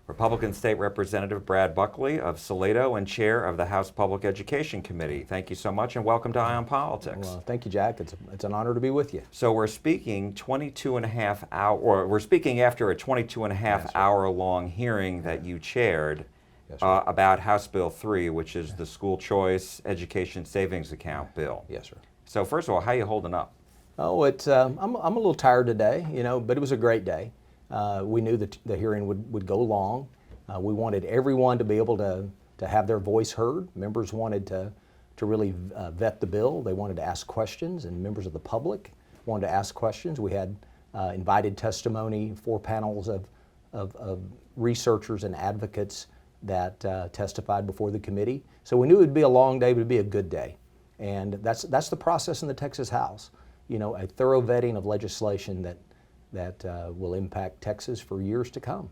Republican State Representative Brad Buckley of Salado and Chair of the House Public Education Committee. Thank you so much and welcome to Eye on Politics. Well, thank you, Jack. It's an honor to be with you. So we're speaking 22 and a half hour, or we're speaking after a 22 and a half hour long hearing that you chaired about House Bill 3, which is the School Choice Education Savings Account bill. Yes, sir. So first of all, how are you holding up? Oh, I'm a little tired today, but it was a great day. We knew that the hearing would go long. We wanted everyone to be able to have their voice heard. Members wanted to really vet the bill. They wanted to ask questions, and members of the public wanted to ask questions. We had invited testimony, 4 panels of researchers and advocates that testified before the committee. So we knew it would be a long day, but it would be a good day. And that's the process in the Texas House. A thorough vetting of legislation that will impact Texas for years to come.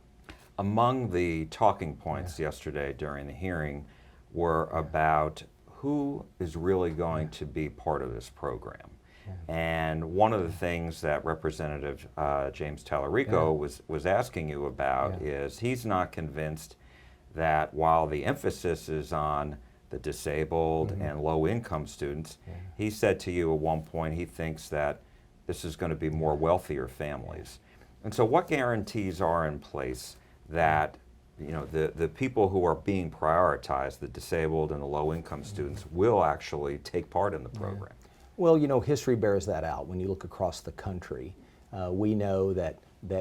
Among the talking points yesterday during the hearing were about who is really going to be part of this program. And one of the things that Representative James Tallarico was asking you about is he's not convinced that while the emphasis is on the disabled and low-income students, he said to you at one point he thinks that this is going to be more wealthier families. And so what guarantees are in place that the people who are being prioritized, the disabled and the low-income students, will actually take part in the program? Well, history bears that out. When you look across the country, we know that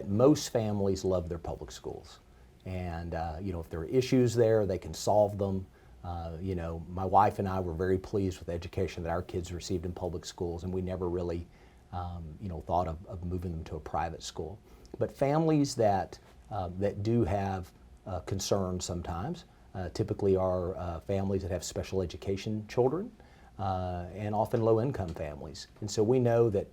most families love their public schools. And if there are issues there, they can solve them. My wife and I were very pleased with the education that our kids received in public schools, and we never really thought of moving them to a private school. But families that do have concerns sometimes typically are families that have special education children and often low-income families. And so we know that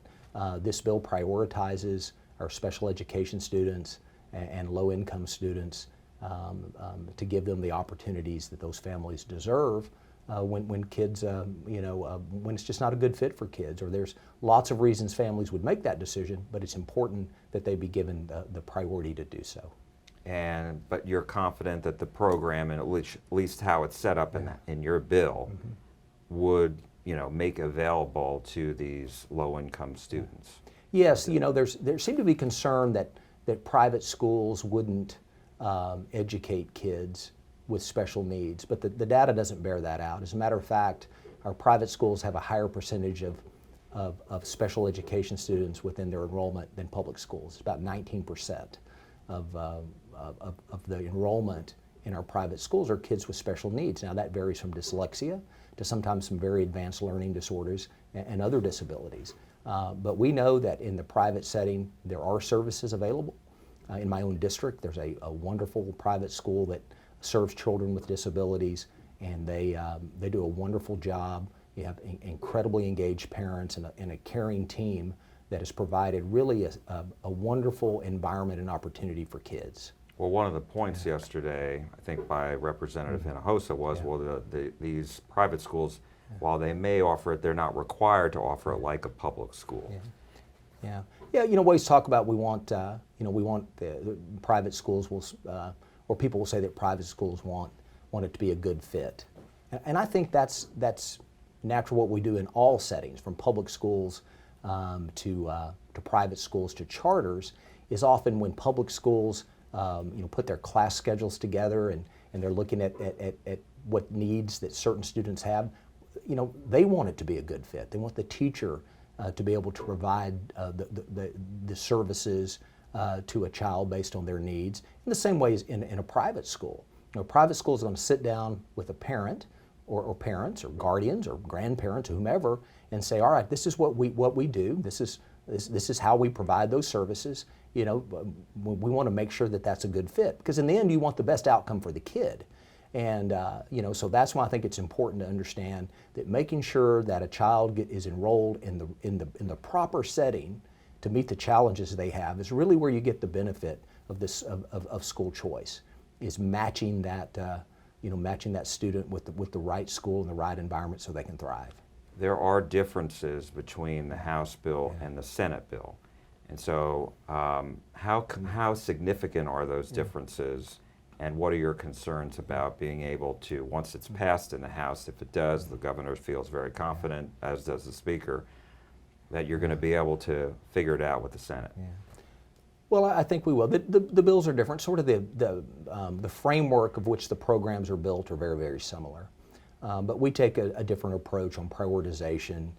this bill prioritizes our special education students and low-income students to give them the opportunities that those families deserve when kids, when it's just not a good fit for kids, or there's lots of reasons families would make that decision, but it's important that they be given the priority to do so. But you're confident that the program, and at least how it's set up in your bill, would make available to these low-income students? Yes, there seemed to be concern that private schools wouldn't educate kids with special needs, but the data doesn't bear that out. As a matter of fact, our private schools have a higher percentage of special education students within their enrollment than public schools. It's about 19% of the enrollment in our private schools are kids with special needs. Now that varies from dyslexia to sometimes some very advanced learning disorders and other disabilities. But we know that in the private setting there are services available. In my own district, there's a wonderful private school that serves children with disabilities, and they do a wonderful job. You have incredibly engaged parents and a caring team that has provided really a wonderful environment and opportunity for kids. Well, one of the points yesterday, I think by Representative Hinojosa, was these private schools, while they may offer it, they're not required to offer it like a public school. Yeah. We always talk about we want the private schools or people will say that private schools want it to be a good fit, and I think that's natural. What we do in all settings, from public schools to private schools to charters, is often when public schools put their class schedules together and they're looking at what needs that certain students have. They want it to be a good fit. They want the teacher to be able to provide the services to a child based on their needs. In the same way as in a private school. A private school is going to sit down with a parent or parents or guardians or grandparents or whomever and say, all right, this is what we do. This is how we provide those services. We want to make sure that that's a good fit, because in the end you want the best outcome for the kid. And so that's why I think it's important to understand that making sure that a child is enrolled in the proper setting to meet the challenges they have is really where you get the benefit of school choice, is matching that student with the right school and the right environment so they can thrive. There are differences between the House bill and the Senate bill, and so how significant are those differences? And what are your concerns about being able to, once it's passed in the House, if it does, the governor feels very confident, as does the Speaker, that you're going to be able to figure it out with the Senate? Yeah. Well, I think we will. The bills are different. Sort of the framework of which the programs are built are very, very similar. But we take a different approach on prioritization.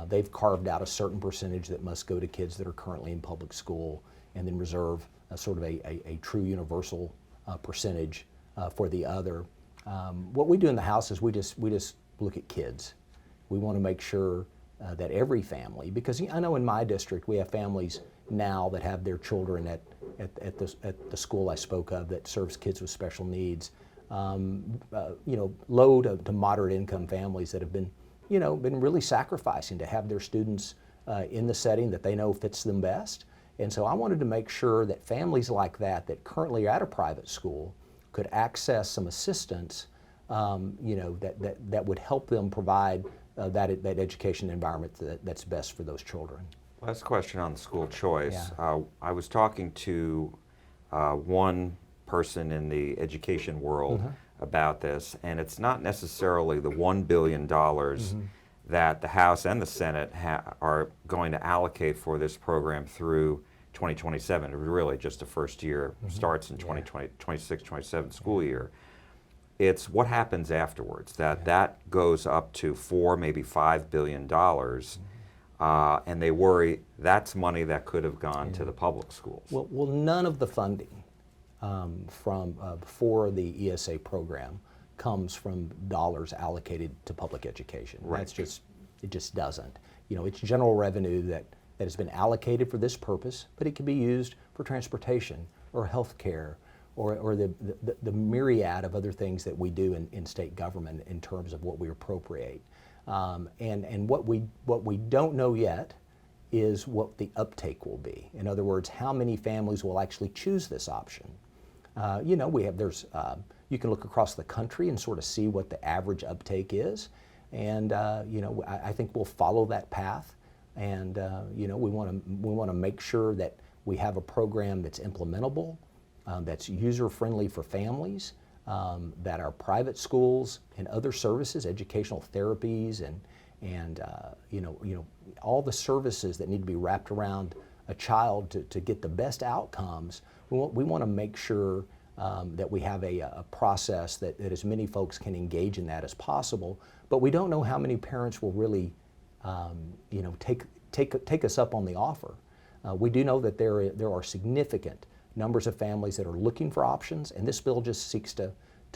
They've carved out a certain percentage that must go to kids that are currently in public school, and then reserve sort of a true universal percentage for the other. What we do in the House is we just look at kids. We want to make sure that every family, because I know in my district we have families now that have their children at the school I spoke of that serves kids with special needs. Low to moderate income families that have been really sacrificing to have their students in the setting that they know fits them best. And so I wanted to make sure that families like that currently are at a private school could access some assistance, that would help them provide that education environment that's best for those children. Last question on school choice. Yeah. I was talking to one person in the education world about this, and it's not necessarily the $1 billion that the House and the Senate are going to allocate for this program through 2027. It was really just the first year, starts in 2020, 26, 27 school year. It's what happens afterwards, that goes up to $4, maybe $5 billion. And they worry that's money that could have gone to the public schools. Well, none of the funding for the ESA program comes from dollars allocated to public education. Right. It just doesn't. It's general revenue that has been allocated for this purpose, but it can be used for transportation or health care or the myriad of other things that we do in state government in terms of what we appropriate. And what we don't know yet is what the uptake will be. In other words, how many families will actually choose this option. You can look across the country and sort of see what the average uptake is. And I think we'll follow that path. And we want to make sure that we have a program that's implementable, that's user-friendly for families, that our private schools and other services, educational therapies, and all the services that need to be wrapped around a child to get the best outcomes. We want to make sure that we have a process that as many folks can engage in that as possible. But we don't know how many parents will really, take us up on the offer. We do know that there are significant numbers of families that are looking for options, and this bill just seeks to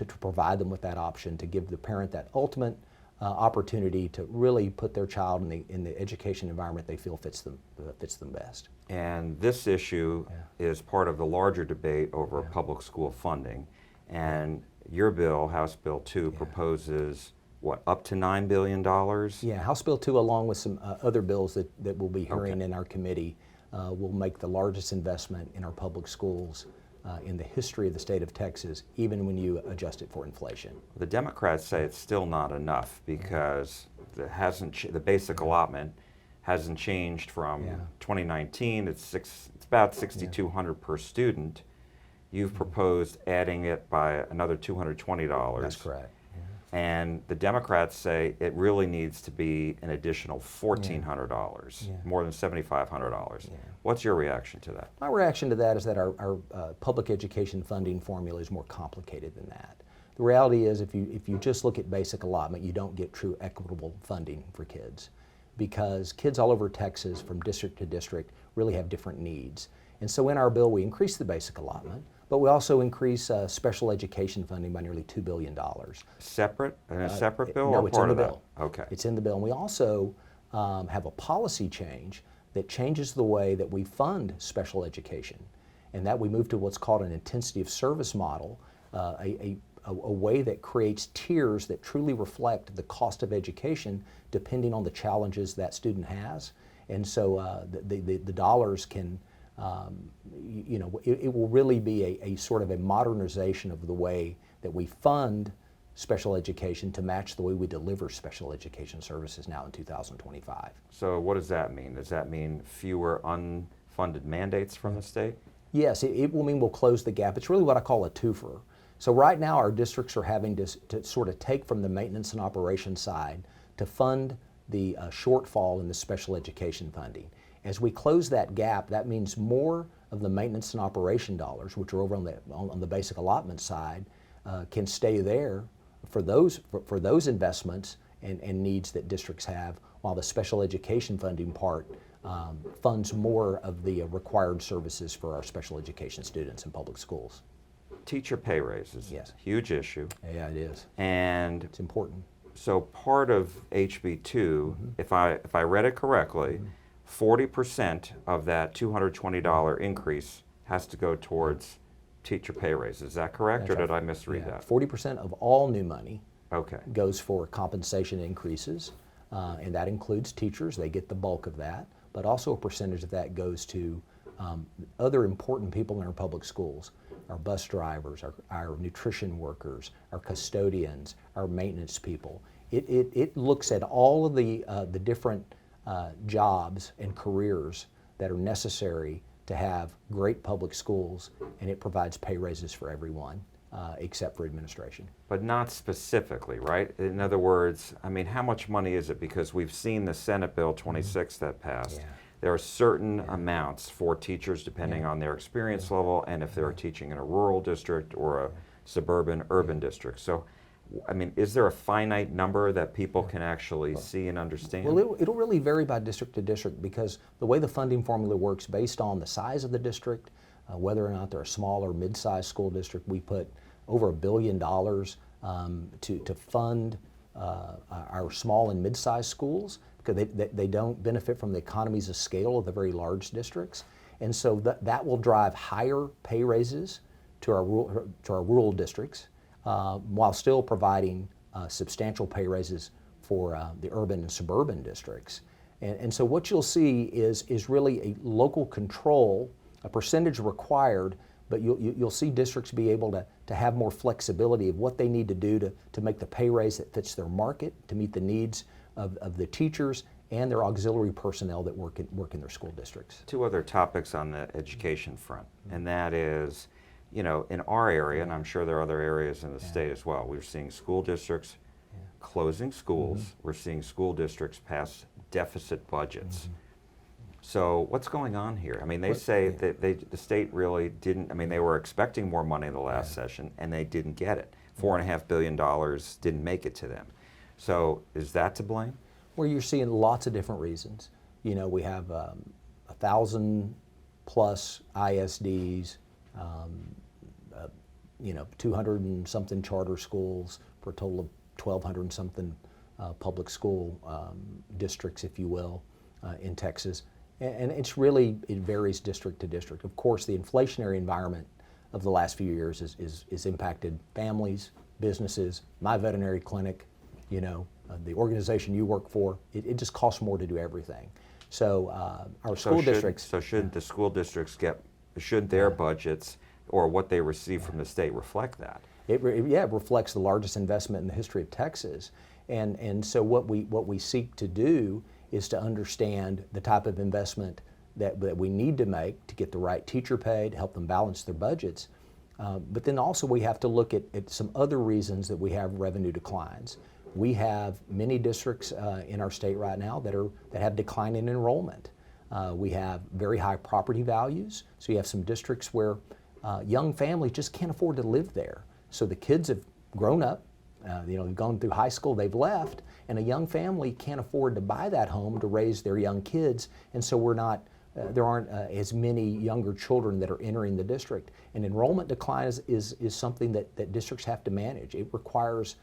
provide them with that option, to give the parent that ultimate opportunity to really put their child in the education environment they feel fits them best. And this issue is part of the larger debate over public school funding. And your bill, House Bill 2, proposes, what, up to $9 billion? Yeah, House Bill 2, along with some other bills that we'll be hearing in our committee, will make the largest investment in our public schools in the history of the state of Texas, even when you adjust it for inflation. The Democrats say it's still not enough because the basic allotment hasn't changed from 2019. It's about $6,200 per student. You've proposed adding it by another $220. That's correct. And the Democrats say it really needs to be an additional $1,400, more than $7,500. What's your reaction to that? My reaction to that is that our public education funding formula is more complicated than that. The reality is if you just look at basic allotment, you don't get true equitable funding for kids, because kids all over Texas from district to district really have different needs. And so in our bill we increase the basic allotment, but we also increase special education funding by nearly $2 billion. Separate? In a separate bill no, or it's part in the of bill. that? Okay. It's in the bill. And we also have a policy change that changes the way that we fund special education, and that we move to what's called an intensity of service model, a way that creates tiers that truly reflect the cost of education depending on the challenges that student has. And so the dollars can, it will really be a sort of a modernization of the way that we fund special education to match the way we deliver special education services now in 2025. So what does that mean? Does that mean fewer unfunded mandates from the state? Yes, it will mean we'll close the gap. It's really what I call a twofer. So right now our districts are having to sort of take from the maintenance and operations side to fund the shortfall in the special education funding. As we close that gap, that means more of the maintenance and operation dollars, which are over on the basic allotment side, can stay there for those investments and needs that districts have, while the special education funding part funds more of the required services for our special education students in public schools. Teacher pay raises, Yes. huge issue. Yeah, it is. And It's important. so part of HB2, if I read it correctly, 40% of that $220 increase has to go towards teacher pay raises. Is that correct, That's or did right. I misread Yeah, that? 40% of all new money Okay. goes for compensation increases, and that includes teachers. They get the bulk of that, but also a percentage of that goes to other important people in our public schools, our bus drivers, our nutrition workers, our custodians, our maintenance people. It looks at all of the different jobs and careers that are necessary to have great public schools, and it provides pay raises for everyone except for administration. But not specifically, right? In other words, I mean, how much money is it? Because we've seen the Senate Bill 26 that passed. Yeah. There are certain amounts for teachers depending on their experience level and if they're teaching in a rural district or a suburban, urban district. So, I mean, is there a finite number that people can actually see and understand? Well, it'll really vary by district to district, because the way the funding formula works based on the size of the district, whether or not they're a small or mid-sized school district, we put over $1 billion to fund our small and mid-sized schools, because they don't benefit from the economies of scale of the very large districts. And so that will drive higher pay raises to our rural districts, while still providing substantial pay raises for the urban and suburban districts. And so what you'll see is really a local control, a percentage required, but you'll see districts be able to have more flexibility of what they need to do to make the pay raise that fits their market, to meet the needs of the teachers and their auxiliary personnel that work in their school districts. Two other topics on the education front, and that is, you know, in our area, and I'm sure there are other areas in the state as well, we're seeing school districts closing schools. We're seeing school districts pass deficit budgets. So what's going on here? I mean, they say that the state really didn't, I mean, they were expecting more money in the last session and they didn't get it. $4.5 billion didn't make it to them. So is that to blame? Well, you're seeing lots of different reasons. You know, we have 1,000 plus ISDs, 200 and something charter schools for a total of 1,200 and something public school districts, if you will, in Texas. And it varies district to district. Of course, the inflationary environment of the last few years is impacted families, businesses, my veterinary clinic, the organization you work for. It just costs more to do everything. So our school districts. So should the school districts should their budgets or what they receive from the state reflect that? It reflects the largest investment in the history of Texas. And so what we seek to do is to understand the type of investment that we need to make to get the right teacher pay, to help them balance their budgets. But then also we have to look at some other reasons that we have revenue declines. We have many districts in our state right now that have declining enrollment. We have very high property values. So you have some districts where young families just can't afford to live there. So the kids have grown up, they've gone through high school, they've left, and a young family can't afford to buy that home to raise their young kids, and so there aren't as many younger children that are entering the district. And enrollment decline is something that districts have to manage. It requires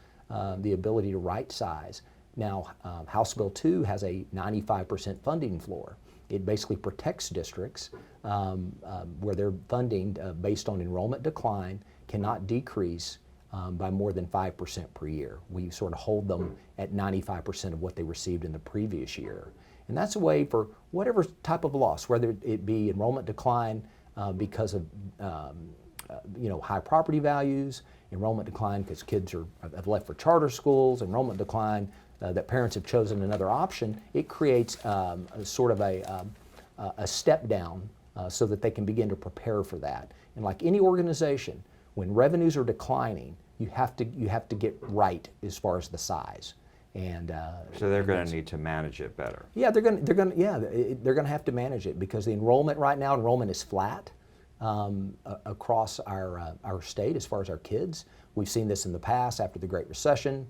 the ability to right size. Now, House Bill 2 has a 95% funding floor. It basically protects districts where their funding based on enrollment decline cannot decrease by more than 5% per year. We sort of hold them at 95% of what they received in the previous year. And that's a way for whatever type of loss, whether it be enrollment decline because of high property values, enrollment decline because kids have left for charter schools, enrollment decline that parents have chosen another option. It creates a step down so that they can begin to prepare for that. And like any organization, when revenues are declining, you have to get right as far as the size. And so they're going to need to manage it better. Yeah, they're going to have to manage it, because the enrollment right now, enrollment is flat across our state as far as our kids. We've seen this in the past after the Great Recession.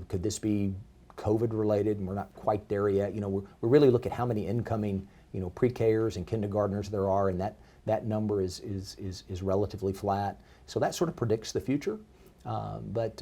Could this be COVID related? And we're not quite there yet. We really look at how many incoming pre-Kers and kindergartners there are, and that number is relatively flat. So that sort of predicts the future. That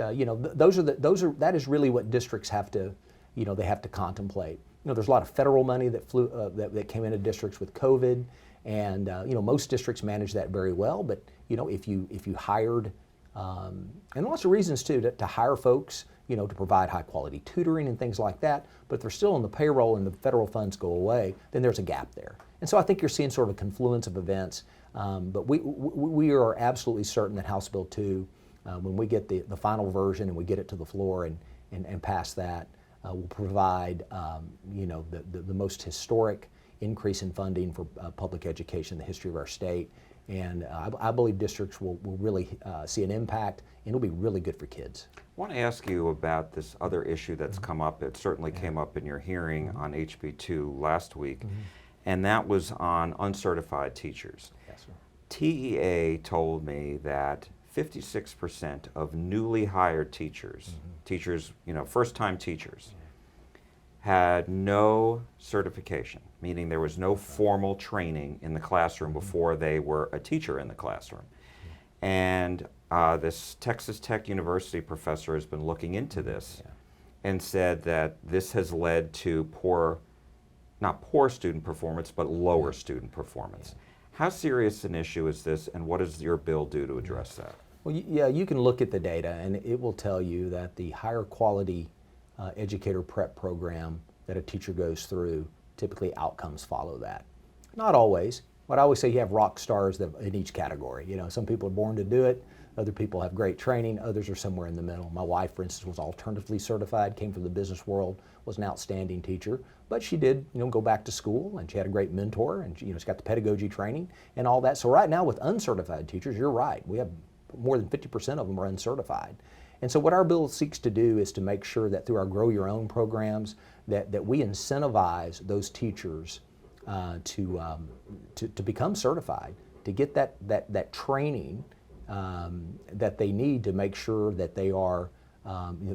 is really what districts have to, they have to contemplate. There's a lot of federal money that came into districts with COVID, and most districts manage that very well. But if you hired, and lots of reasons too to hire folks, to provide high quality tutoring and things like that. But if they're still on the payroll and the federal funds go away, then there's a gap there. And so I think you're seeing sort of a confluence of events. But we are absolutely certain that House Bill 2, when we get the final version and we get it to the floor and pass that, will provide the most historic increase in funding for public education in the history of our state. And I believe districts will really see an impact, and it'll be really good for kids. I want to ask you about this other issue that's come up. It certainly came up in your hearing on HB 2 last week, and that was on uncertified teachers. Yes, sir. TEA told me that 56% of newly hired teachers, first-time teachers, had no certification, meaning there was no formal training in the classroom before they were a teacher in the classroom. And this Texas Tech University professor has been looking into this and said that this has led to not poor student performance, but lower student performance. How serious an issue is this, and what does your bill do to address that? Well, you can look at the data, and it will tell you that the higher quality educator prep program that a teacher goes through, typically outcomes follow that. Not always, but I always say you have rock stars in each category. Some people are born to do it, other people have great training, others are somewhere in the middle. My wife, for instance, was alternatively certified, came from the business world, was an outstanding teacher, but she did go back to school, and she had a great mentor, and she's got the pedagogy training and all that. So right now with uncertified teachers, you're right, we have more than 50% of them are uncertified. And so what our bill seeks to do is to make sure that through our Grow Your Own programs that we incentivize those teachers to become certified, to get that training that they need to make sure that they are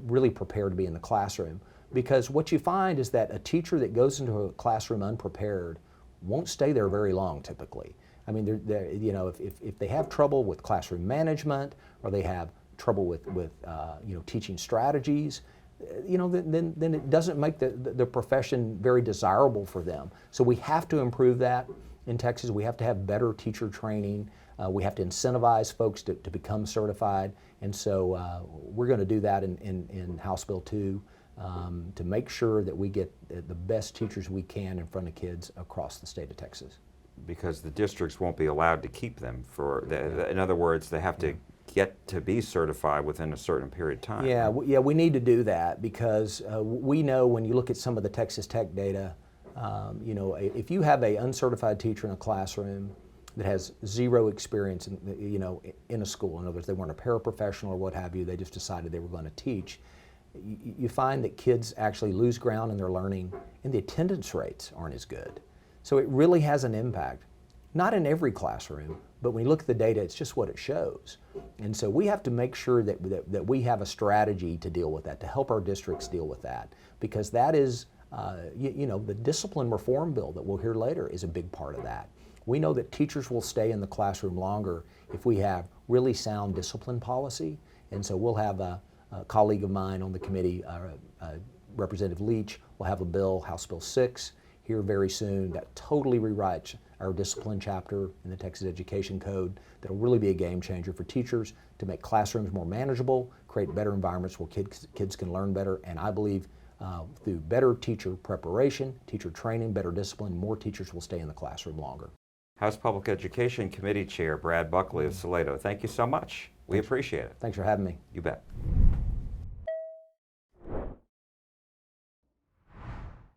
really prepared to be in the classroom. Because what you find is that a teacher that goes into a classroom unprepared won't stay there very long typically. I mean, if they have trouble with classroom management, or they have trouble with teaching strategies, then it doesn't make the profession very desirable for them. So we have to improve that in Texas. We have to have better teacher training. We have to incentivize folks to become certified. And so we're going to do that in House Bill 2 to make sure that we get the best teachers we can in front of kids across the state of Texas. Because the districts won't be allowed to keep them in other words, they have to get to be certified within a certain period of time. Yeah, we need to do that, because we know when you look at some of the Texas Tech data, if you have an uncertified teacher in a classroom that has zero experience in a school, in other words, they weren't a paraprofessional or what have you, they just decided they were going to teach, you find that kids actually lose ground in their learning, and the attendance rates aren't as good. So it really has an impact. Not in every classroom, but when you look at the data, it's just what it shows. And so we have to make sure that we have a strategy to deal with that, to help our districts deal with that, because that is, the discipline reform bill that we'll hear later is a big part of that. We know that teachers will stay in the classroom longer if we have really sound discipline policy, and so we'll have a colleague of mine on the committee, Representative Leach, will have a bill, House Bill 6, here very soon that totally rewrites our discipline chapter in the Texas Education Code. That'll really be a game changer for teachers to make classrooms more manageable, create better environments where kids can learn better, and I believe through better teacher preparation, teacher training, better discipline, more teachers will stay in the classroom longer. House Public Education Committee Chair Brad Buckley of Salado, thank you so much. We appreciate it. Thanks for having me. You bet.